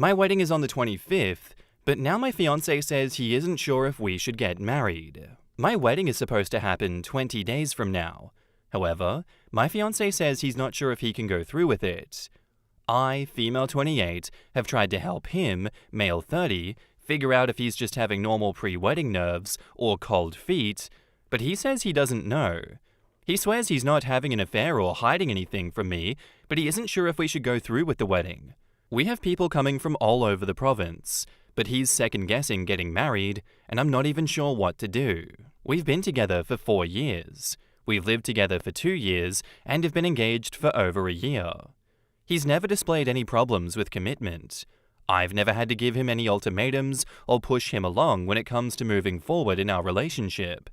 My wedding is on the 25th, but now my fiance says he isn't sure if we should get married. My wedding is supposed to happen 20 days from now. However, my fiance says he's not sure if he can go through with it. I, female 28, have tried to help him, male 30, figure out if he's just having normal pre-wedding nerves or cold feet, but he says he doesn't know. He swears he's not having an affair or hiding anything from me, but he isn't sure if we should go through with the wedding. We have people coming from all over the province, but he's second-guessing getting married, and I'm not even sure what to do. We've been together for 4 years. We've lived together for 2 years and have been engaged for over a year. He's never displayed any problems with commitment. I've never had to give him any ultimatums or push him along when it comes to moving forward in our relationship.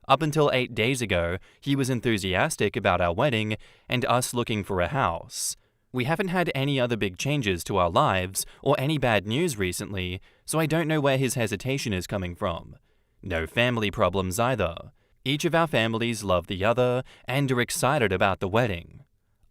Up until 8 days ago, he was enthusiastic about our wedding and us looking for a house. We haven't had any other big changes to our lives or any bad news recently, so I don't know where his hesitation is coming from. No family problems either. Each of our families love the other and are excited about the wedding.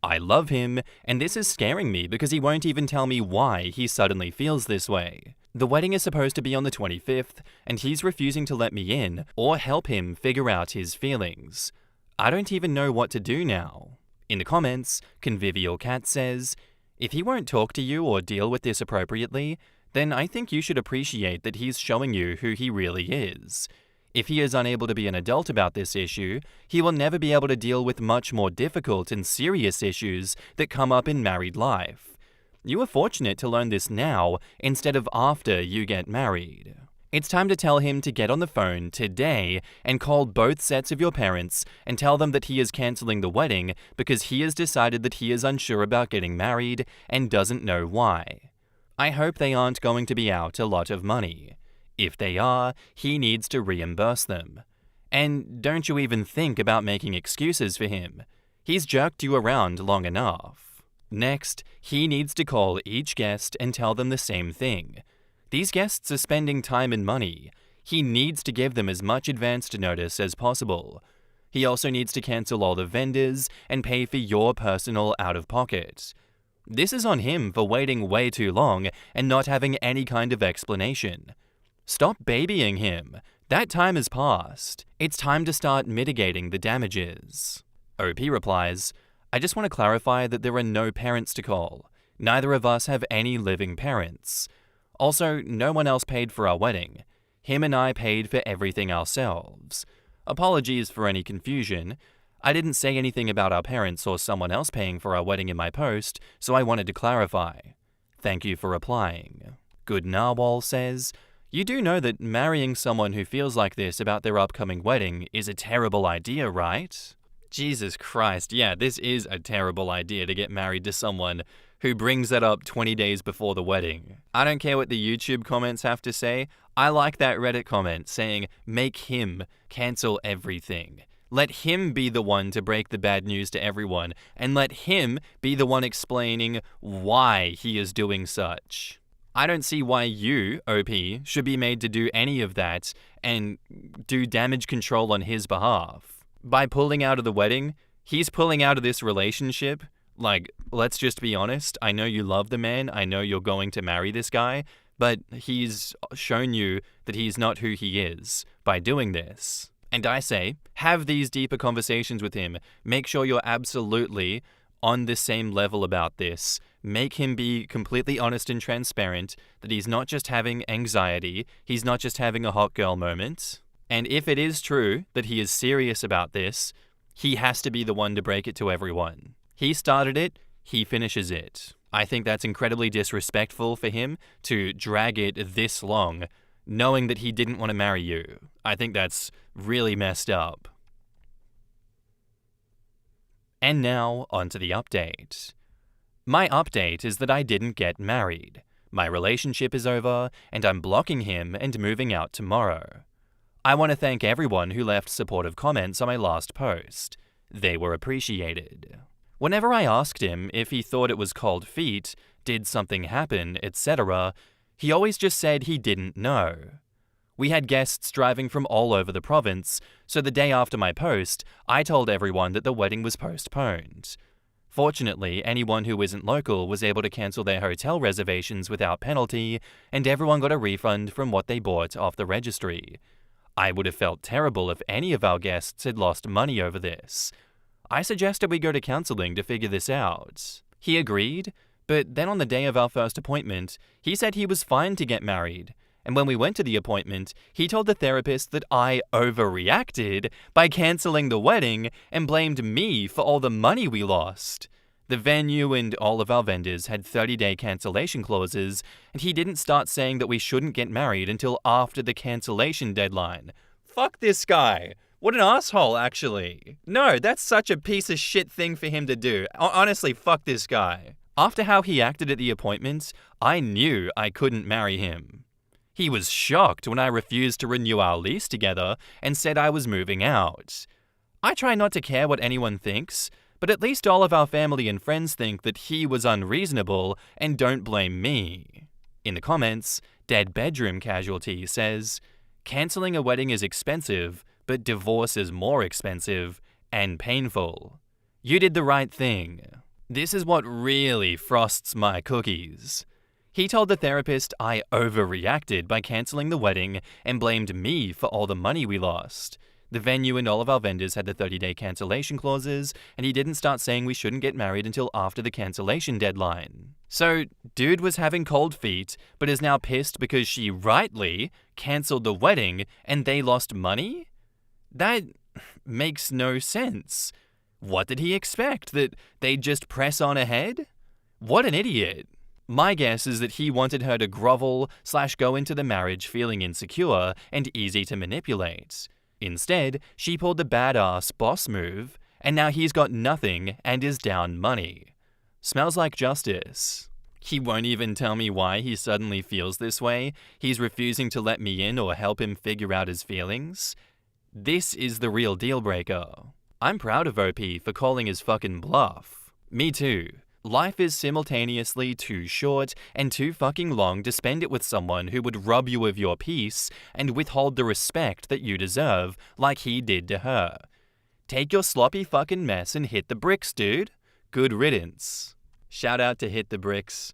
I love him, and this is scaring me because he won't even tell me why he suddenly feels this way. The wedding is supposed to be on the 25th, and he's refusing to let me in or help him figure out his feelings. I don't even know what to do now. In the comments, Convivial Cat says, "If he won't talk to you or deal with this appropriately, then I think you should appreciate that he's showing you who he really is. If he is unable to be an adult about this issue, he will never be able to deal with much more difficult and serious issues that come up in married life. You are fortunate to learn this now instead of after you get married. It's time to tell him to get on the phone today and call both sets of your parents and tell them that he is canceling the wedding because he has decided that he is unsure about getting married and doesn't know why. I hope they aren't going to be out a lot of money. If they are, he needs to reimburse them. And don't you even think about making excuses for him. He's jerked you around long enough. Next, he needs to call each guest and tell them the same thing. These guests are spending time and money. He needs to give them as much advance notice as possible. He also needs to cancel all the vendors and pay for your personal out-of-pocket. This is on him for waiting way too long and not having any kind of explanation. Stop babying him. That time has passed. It's time to start mitigating the damages." OP replies, "I just want to clarify that there are no parents to call. Neither of us have any living parents. Also, no one else paid for our wedding. Him and I paid for everything ourselves. Apologies for any confusion. I didn't say anything about our parents or someone else paying for our wedding in my post, so I wanted to clarify. Thank you for replying." Good Narwhal says, "You do know that marrying someone who feels like this about their upcoming wedding is a terrible idea, right?" Jesus Christ, yeah, this is a terrible idea to get married to someone who brings that up 20 days before the wedding. I don't care what the YouTube comments have to say. I like that Reddit comment saying, "Make him cancel everything. Let him be the one to break the bad news to everyone, and let him be the one explaining why he is doing such." I don't see why you, OP, should be made to do any of that and do damage control on his behalf. By pulling out of the wedding, he's pulling out of this relationship. Like, let's just be honest. I know you love the man. I know you're going to marry this guy, but he's shown you that he's not who he is by doing this. And I say, have these deeper conversations with him. Make sure you're absolutely on the same level about this. Make him be completely honest and transparent that he's not just having anxiety, he's not just having a hot girl moment. And if it is true that he is serious about this, he has to be the one to break it to everyone. He started it, he finishes it. I think that's incredibly disrespectful for him to drag it this long, knowing that he didn't want to marry you. I think that's really messed up. And now, onto the update. My update is that I didn't get married. My relationship is over, and I'm blocking him and moving out tomorrow. I want to thank everyone who left supportive comments on my last post. They were appreciated. Whenever I asked him if he thought it was cold feet, did something happen, etc., he always just said he didn't know. We had guests driving from all over the province, so the day after my post, I told everyone that the wedding was postponed. Fortunately, anyone who isn't local was able to cancel their hotel reservations without penalty, and everyone got a refund from what they bought off the registry. I would have felt terrible if any of our guests had lost money over this. I suggested we go to counseling to figure this out. He agreed, but then on the day of our first appointment, he said he was fine to get married. And when we went to the appointment, he told the therapist that I overreacted by canceling the wedding and blamed me for all the money we lost. The venue and all of our vendors had 30-day cancellation clauses, and he didn't start saying that we shouldn't get married until after the cancellation deadline. Fuck this guy. What an asshole, actually. No, that's such a piece of shit thing for him to do. Honestly, fuck this guy. After how he acted at the appointment, I knew I couldn't marry him. He was shocked when I refused to renew our lease together and said I was moving out. I try not to care what anyone thinks, but at least all of our family and friends think that he was unreasonable and don't blame me. In the comments, Dead Bedroom Casualty says, "Canceling a wedding is expensive, but divorce is more expensive and painful. You did the right thing." This is what really frosts my cookies. He told the therapist I overreacted by canceling the wedding and blamed me for all the money we lost. The venue and all of our vendors had the 30-day cancellation clauses, and he didn't start saying we shouldn't get married until after the cancellation deadline. So, dude was having cold feet, but is now pissed because she rightly cancelled the wedding and they lost money? That makes no sense. What did he expect? That they'd just press on ahead? What an idiot. My guess is that he wanted her to grovel/go into the marriage feeling insecure and easy to manipulate. Instead, she pulled the badass boss move, and now he's got nothing and is down money. Smells like justice. He won't even tell me why he suddenly feels this way. He's refusing to let me in or help him figure out his feelings. This is the real deal breaker. I'm proud of OP for calling his fucking bluff. Me too. Life is simultaneously too short and too fucking long to spend it with someone who would rob you of your peace and withhold the respect that you deserve, like he did to her. Take your sloppy fucking mess and hit the bricks, dude. Good riddance. Shout out to Hit the Bricks.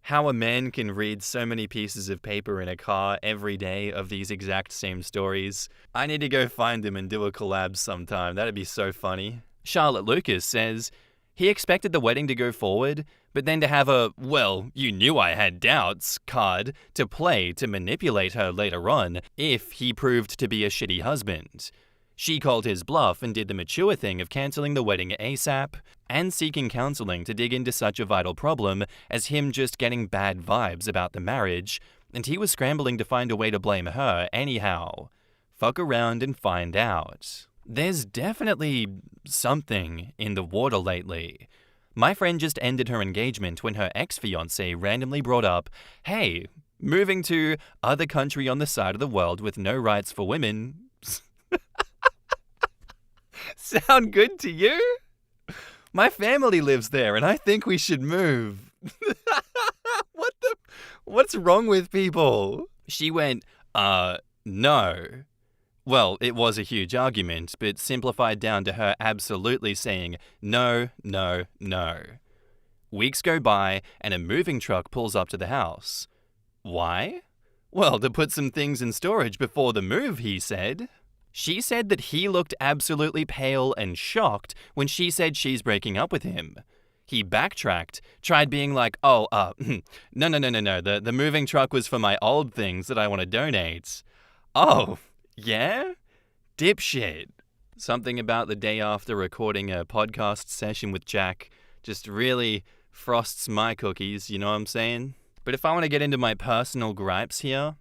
How a man can read so many pieces of paper in a car every day of these exact same stories. I need to go find him and do a collab sometime. That'd be so funny. Charlotte Lucas says, he expected the wedding to go forward, but then to have a, well, you knew I had doubts card to play to manipulate her later on if he proved to be a shitty husband. She called his bluff and did the mature thing of cancelling the wedding ASAP and seeking counseling to dig into such a vital problem as him just getting bad vibes about the marriage, and he was scrambling to find a way to blame her anyhow. Fuck around and find out. There's definitely something in the water lately. My friend just ended her engagement when her ex-fiancé randomly brought up, hey, moving to other country on the side of the world with no rights for women. Sound good to you? My family lives there and I think we should move. What's wrong with people? She went, no. Well, it was a huge argument, but simplified down to her absolutely saying, no, no, no. Weeks go by, and a moving truck pulls up to the house. Why? Well, to put some things in storage before the move, he said. She said that he looked absolutely pale and shocked when she said she's breaking up with him. He backtracked, tried being like, no, the moving truck was for my old things that I want to donate. Oh, yeah? Dipshit. Something about the day after recording a podcast session with Jack just really frosts my cookies, you know what I'm saying? But if I want to get into my personal gripes here,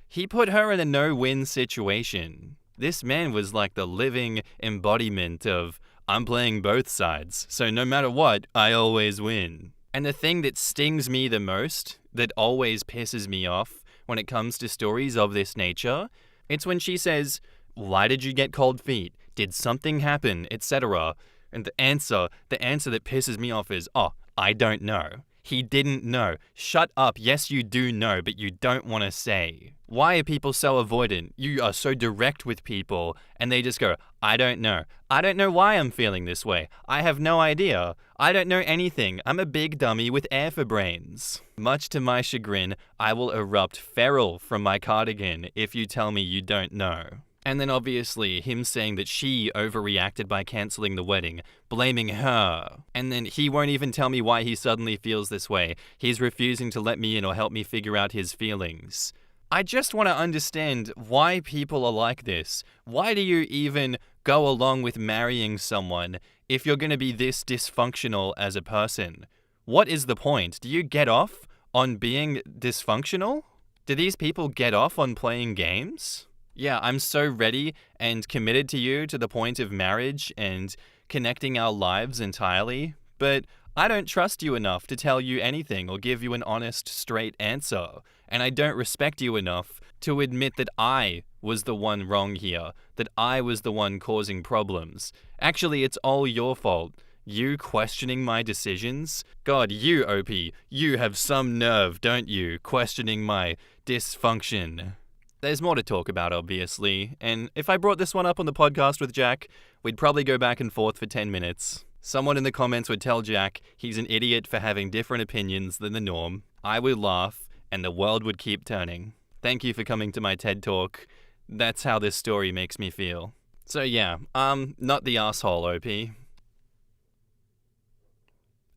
he put her in a no-win situation. This man was like the living embodiment of, I'm playing both sides, so no matter what, I always win. And the thing that stings me the most, that always pisses me off when it comes to stories of this nature, it's when she says, why did you get cold feet? Did something happen? Etc. And the answer that pisses me off is, I don't know. He didn't know. Shut up. Yes, you do know, but you don't want to say. Why are people so avoidant? You are so direct with people, and they just go, I don't know. I don't know why I'm feeling this way. I have no idea. I don't know anything. I'm a big dummy with air for brains. Much to my chagrin, I will erupt feral from my cardigan if you tell me you don't know. And then obviously him saying that she overreacted by cancelling the wedding, blaming her. And then he won't even tell me why he suddenly feels this way. He's refusing to let me in or help me figure out his feelings. I just want to understand why people are like this. Why do you even go along with marrying someone if you're going to be this dysfunctional as a person? What is the point? Do you get off on being dysfunctional? Do these people get off on playing games? Yeah, I'm so ready and committed to you to the point of marriage and connecting our lives entirely, but I don't trust you enough to tell you anything or give you an honest, straight answer, and I don't respect you enough to admit that I was the one wrong here, that I was the one causing problems. Actually, it's all your fault. You questioning my decisions? God, you, OP, you have some nerve, don't you, questioning my dysfunction. There's more to talk about, obviously, and if I brought this one up on the podcast with Jack, we'd probably go back and forth for 10 minutes. Someone in the comments would tell Jack he's an idiot for having different opinions than the norm. I would laugh, and the world would keep turning. Thank you for coming to my TED Talk. That's how this story makes me feel. So yeah, not the asshole, OP.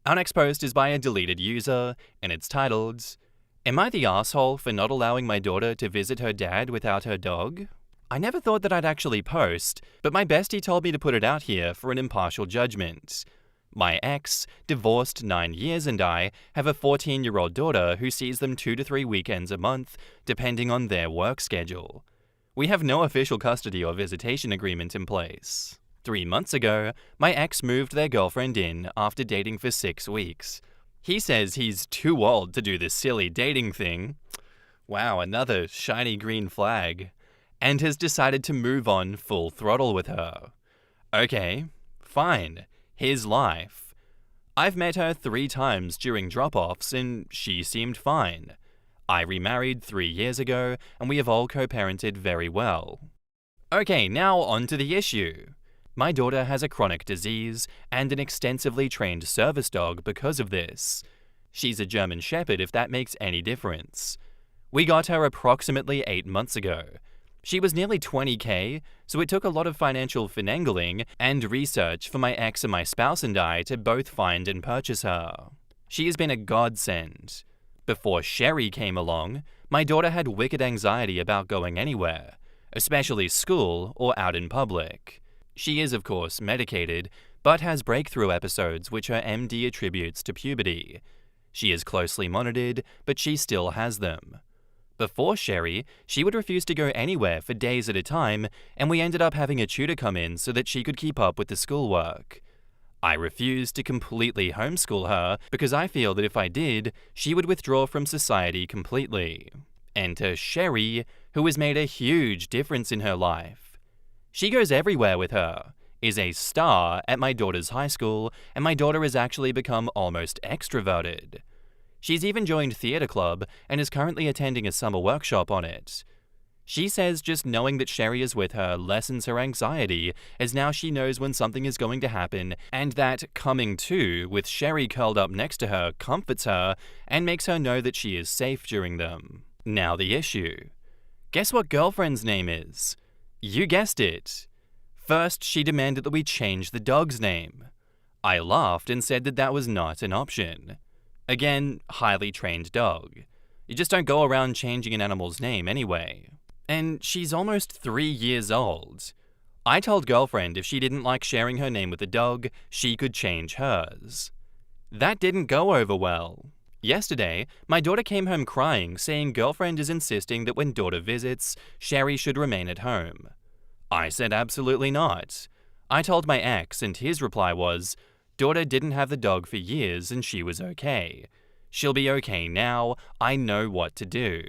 Our next post is by a deleted user, and it's titled, Am I the asshole for not allowing my daughter to visit her dad without her dog? I never thought that I'd actually post, but my bestie told me to put it out here for an impartial judgment. My ex, divorced 9 years, and I have a 14-year-old daughter who sees them 2 to 3 weekends a month, depending on their work schedule. We have no official custody or visitation agreement in place. 3 months ago, my ex moved their girlfriend in after dating for 6 weeks. He says he's too old to do this silly dating thing. Wow, another shiny green flag. And has decided to move on full throttle with her. Okay, fine. His life. I've met her 3 times during drop-offs and she seemed fine. I remarried 3 years ago and we have all co-parented very well. Okay, now on to the issue. My daughter has a chronic disease and an extensively trained service dog because of this. She's a German Shepherd if that makes any difference. We got her approximately 8 months ago. She was nearly 20k, so it took a lot of financial finagling and research for my ex and my spouse and I to both find and purchase her. She has been a godsend. Before Sherry came along, my daughter had wicked anxiety about going anywhere, especially school or out in public. She is, of course, medicated, but has breakthrough episodes which her MD attributes to puberty. She is closely monitored, but she still has them. Before Sherry, she would refuse to go anywhere for days at a time, and we ended up having a tutor come in so that she could keep up with the schoolwork. I refused to completely homeschool her because I feel that if I did, she would withdraw from society completely. Enter Sherry, who has made a huge difference in her life. She goes everywhere with her, is a star at my daughter's high school, and my daughter has actually become almost extroverted. She's even joined theatre club and is currently attending a summer workshop on it. She says just knowing that Sherry is with her lessens her anxiety, as now she knows when something is going to happen, and that coming to with Sherry curled up next to her comforts her and makes her know that she is safe during them. Now the issue. Guess what girlfriend's name is? You guessed it. First, she demanded that we change the dog's name. I laughed and said that that was not an option. Again, highly trained dog. You just don't go around changing an animal's name anyway. And she's almost 3 years old. I told girlfriend if she didn't like sharing her name with the dog, she could change hers. That didn't go over well. Yesterday, my daughter came home crying, saying girlfriend is insisting that when daughter visits, Sherry should remain at home. I said absolutely not. I told my ex, and his reply was, daughter didn't have the dog for years and she was okay. She'll be okay now, I know what to do.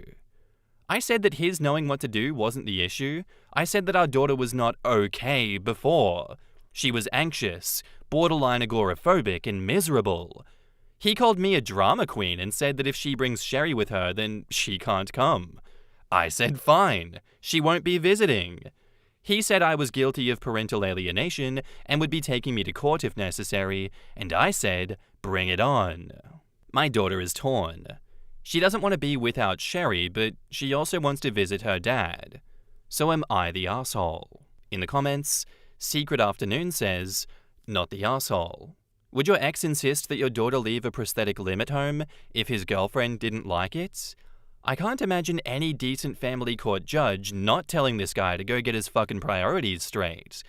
I said that his knowing what to do wasn't the issue. I said that our daughter was not okay before. She was anxious, borderline agoraphobic, and miserable. He called me a drama queen and said that if she brings Sherry with her, then she can't come. I said fine, she won't be visiting. He said I was guilty of parental alienation and would be taking me to court if necessary, and I said, bring it on. My daughter is torn. She doesn't want to be without Sherry, but she also wants to visit her dad. So am I the asshole? In the comments, Secret Afternoon says, not the asshole. Would your ex insist that your daughter leave a prosthetic limb at home if his girlfriend didn't like it? I can't imagine any decent family court judge not telling this guy to go get his fucking priorities straight.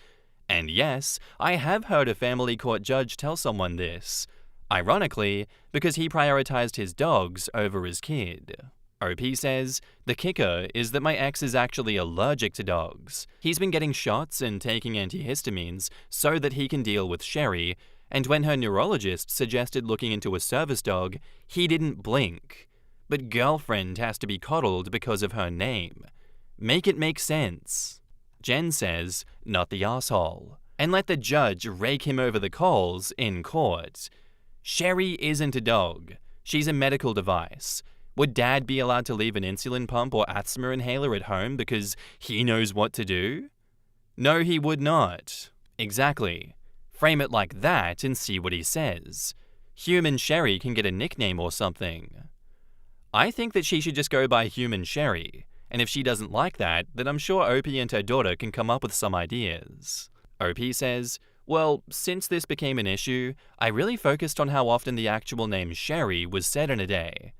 And yes, I have heard a family court judge tell someone this. Ironically, because he prioritized his dogs over his kid. OP says, the kicker is that my ex is actually allergic to dogs. He's been getting shots and taking antihistamines so that he can deal with Sherry, and when her neurologist suggested looking into a service dog, he didn't blink. But girlfriend has to be coddled because of her name. Make it make sense. Jen says, not the asshole. And let the judge rake him over the coals in court. Sherry isn't a dog. She's a medical device. Would dad be allowed to leave an insulin pump or asthma inhaler at home because he knows what to do? No, he would not. Exactly. Frame it like that and see what he says. Human Sherry can get a nickname or something. I think that she should just go by Human Sherry, and if she doesn't like that, then I'm sure Opie and her daughter can come up with some ideas. Opie says, well, since this became an issue, I really focused on how often the actual name Sherry was said in a day.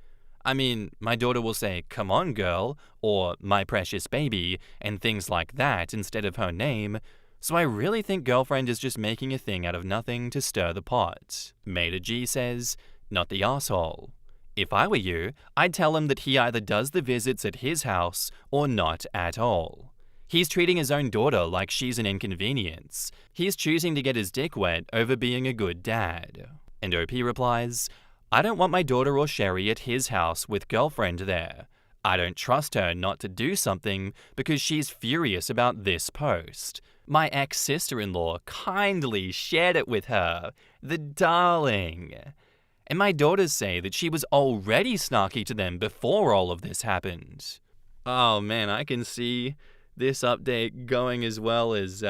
I mean, my daughter will say, come on girl, or my precious baby, and things like that instead of her name, so I really think girlfriend is just making a thing out of nothing to stir the pot. Maida G says, not the asshole. If I were you, I'd tell him that he either does the visits at his house or not at all. He's treating his own daughter like she's an inconvenience. He's choosing to get his dick wet over being a good dad. And OP replies, I don't want my daughter or Sherry at his house with girlfriend there. I don't trust her not to do something because she's furious about this post. My ex-sister-in-law kindly shared it with her. The darling. And my daughters say that she was already snarky to them before all of this happened. Oh man, I can see this update going as well as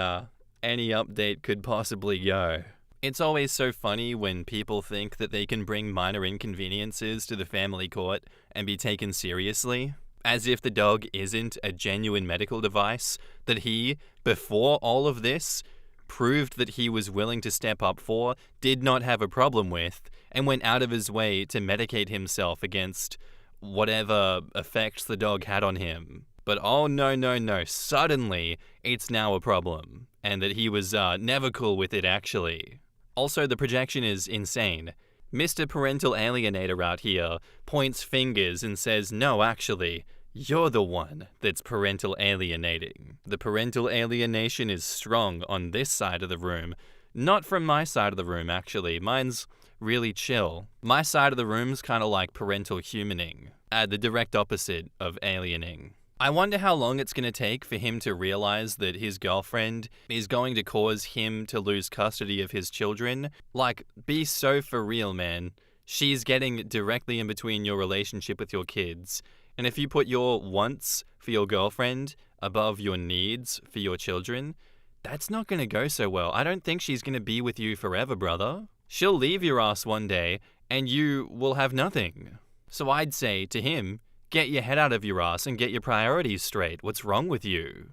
any update could possibly go. It's always so funny when people think that they can bring minor inconveniences to the family court and be taken seriously, as if the dog isn't a genuine medical device that he, before all of this, proved that he was willing to step up for, did not have a problem with, and went out of his way to medicate himself against whatever effects the dog had on him. But oh no, suddenly it's now a problem, and that he was never cool with it actually. Also, the projection is insane. Mr. Parental Alienator out here points fingers and says, no, actually, you're the one that's parental alienating. The parental alienation is strong on this side of the room. Not from my side of the room, actually. Mine's really chill. My side of the room's kind of like parental humaning. The direct opposite of aliening. I wonder how long it's going to take for him to realize that his girlfriend is going to cause him to lose custody of his children. Like, be so for real, man. She's getting directly in between your relationship with your kids. And if you put your wants for your girlfriend above your needs for your children, that's not going to go so well. I don't think she's going to be with you forever, brother. She'll leave your ass one day and you will have nothing. So I'd say to him, get your head out of your ass and get your priorities straight. What's wrong with you?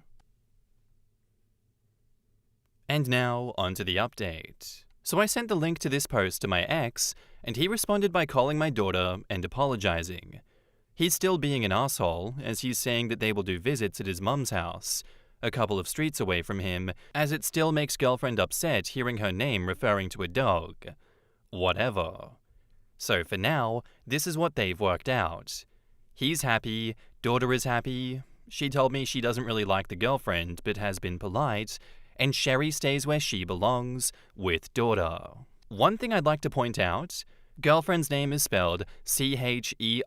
And now, on to the update. So I sent the link to this post to my ex, and he responded by calling my daughter and apologizing. He's still being an asshole, as he's saying that they will do visits at his mum's house, a couple of streets away from him, as it still makes girlfriend upset hearing her name referring to a dog. Whatever. So for now, this is what they've worked out. He's happy, daughter is happy, she told me she doesn't really like the girlfriend but has been polite, and Sherry stays where she belongs, with daughter. One thing I'd like to point out, girlfriend's name is spelled Cherie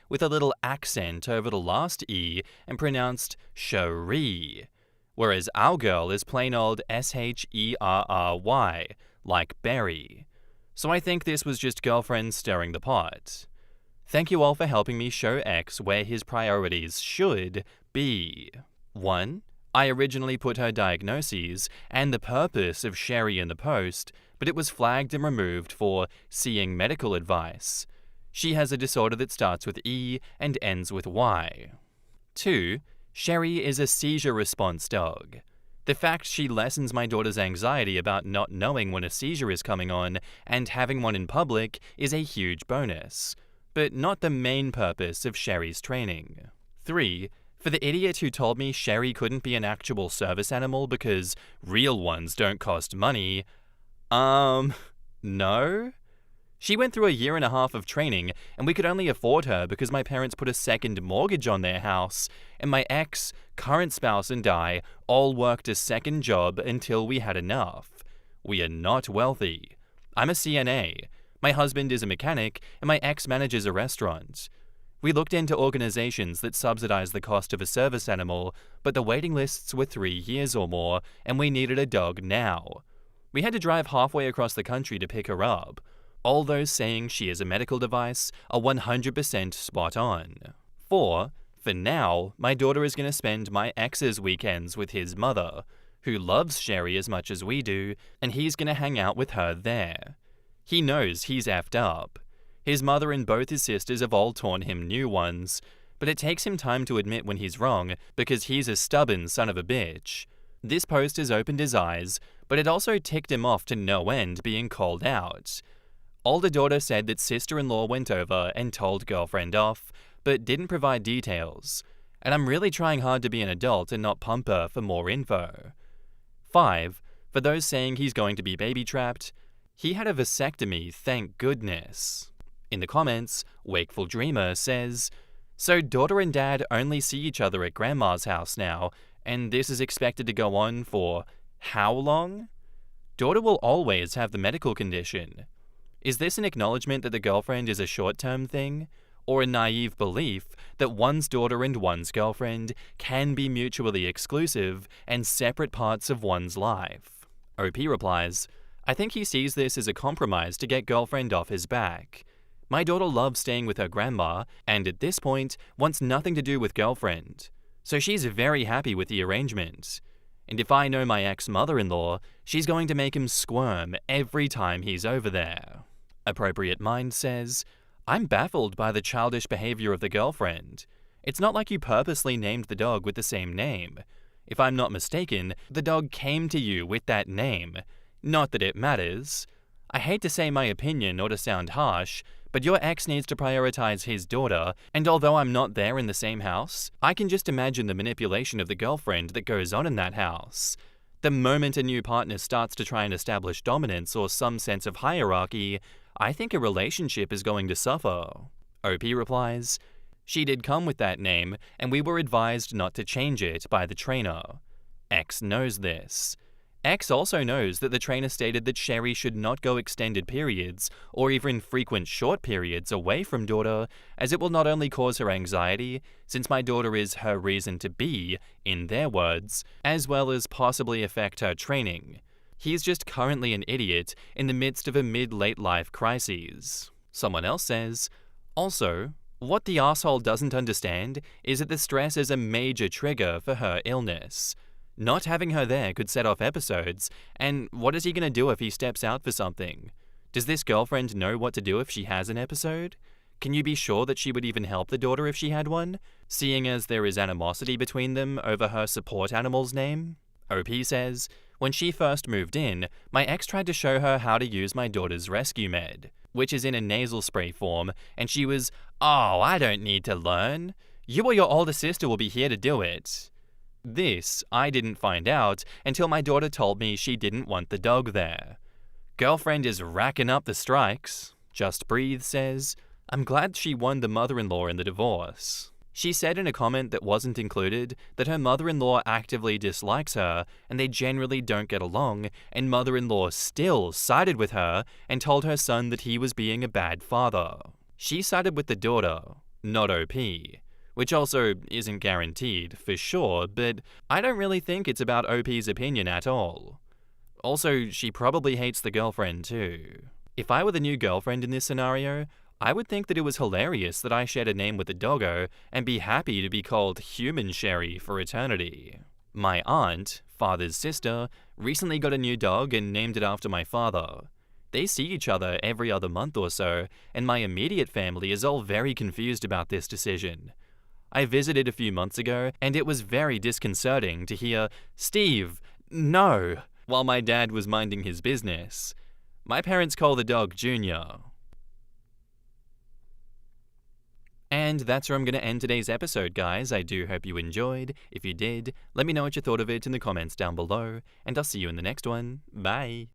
with a little accent over the last E and pronounced Cherie, whereas our girl is plain old Shery, like berry. So I think this was just girlfriends stirring the pot. Thank you all for helping me show X where his priorities should be. 1. I originally put her diagnoses and the purpose of Sherry in the post, but it was flagged and removed for seeing medical advice. She has a disorder that starts with E and ends with Y. 2. Sherry is a seizure response dog. The fact she lessens my daughter's anxiety about not knowing when a seizure is coming on and having one in public is a huge bonus, but not the main purpose of Sherry's training. 3. For the idiot who told me Sherry couldn't be an actual service animal because real ones don't cost money, no? She went through a year and a half of training, and we could only afford her because my parents put a second mortgage on their house, and my ex, current spouse, and I all worked a second job until we had enough. We are not wealthy. I'm a CNA. My husband is a mechanic, and my ex manages a restaurant. We looked into organizations that subsidize the cost of a service animal, but the waiting lists were 3 years or more, and we needed a dog now. We had to drive halfway across the country to pick her up. All those saying she is a medical device are 100% spot on. 4. For now, my daughter is going to spend my ex's weekends with his mother, who loves Sherry as much as we do, and he's going to hang out with her there. He knows he's effed up. His mother and both his sisters have all torn him new ones, but it takes him time to admit when he's wrong because he's a stubborn son of a bitch. This post has opened his eyes, but it also ticked him off to no end being called out. Older daughter said that sister-in-law went over and told girlfriend off, but didn't provide details. And I'm really trying hard to be an adult and not pump her for more info. 5. For those saying he's going to be baby-trapped, he had a vasectomy, thank goodness. In the comments, Wakeful Dreamer says, so daughter and dad only see each other at grandma's house now, and this is expected to go on for how long? Daughter will always have the medical condition. Is this an acknowledgement that the girlfriend is a short-term thing? Or a naive belief that one's daughter and one's girlfriend can be mutually exclusive and separate parts of one's life? OP replies, I think he sees this as a compromise to get girlfriend off his back. My daughter loves staying with her grandma, and at this point, wants nothing to do with girlfriend. So she's very happy with the arrangement. And if I know my ex-mother-in-law, she's going to make him squirm every time he's over there. Appropriate Mind says, I'm baffled by the childish behavior of the girlfriend. It's not like you purposely named the dog with the same name. If I'm not mistaken, the dog came to you with that name. Not that it matters. I hate to say my opinion or to sound harsh, but your ex needs to prioritize his daughter, and although I'm not there in the same house, I can just imagine the manipulation of the girlfriend that goes on in that house. The moment a new partner starts to try and establish dominance or some sense of hierarchy, I think a relationship is going to suffer. OP replies, she did come with that name, and we were advised not to change it by the trainer. X knows this. X also knows that the trainer stated that Sherry should not go extended periods, or even frequent short periods away from daughter, as it will not only cause her anxiety, since my daughter is her reason to be, in their words, as well as possibly affect her training. He's just currently an idiot in the midst of a mid-late life crisis. Someone else says, also, what the asshole doesn't understand is that the stress is a major trigger for her illness. Not having her there could set off episodes, and what is he going to do if he steps out for something? Does this girlfriend know what to do if she has an episode? Can you be sure that she would even help the daughter if she had one, seeing as there is animosity between them over her support animal's name? OP says, when she first moved in, my ex tried to show her how to use my daughter's rescue med, which is in a nasal spray form, and she was, oh, I don't need to learn. You or your older sister will be here to do it. This I didn't find out until my daughter told me she didn't want the dog there. Girlfriend is racking up the strikes. Just Breathe says, I'm glad she won the mother-in-law in the divorce. She said in a comment that wasn't included that her mother-in-law actively dislikes her and they generally don't get along, and mother-in-law still sided with her and told her son that he was being a bad father. She sided with the daughter, not OP. Which also isn't guaranteed, for sure, but I don't really think it's about OP's opinion at all. Also, she probably hates the girlfriend too. If I were the new girlfriend in this scenario, I would think that it was hilarious that I shared a name with a doggo and be happy to be called Human Sherry for eternity. My aunt, father's sister, recently got a new dog and named it after my father. They see each other every other month or so, and my immediate family is all very confused about this decision. I visited a few months ago, and it was very disconcerting to hear, "Steve, no," while my dad was minding his business. My parents call the dog Junior. And that's where I'm going to end today's episode, guys. I do hope you enjoyed. If you did, let me know what you thought of it in the comments down below, and I'll see you in the next one. Bye.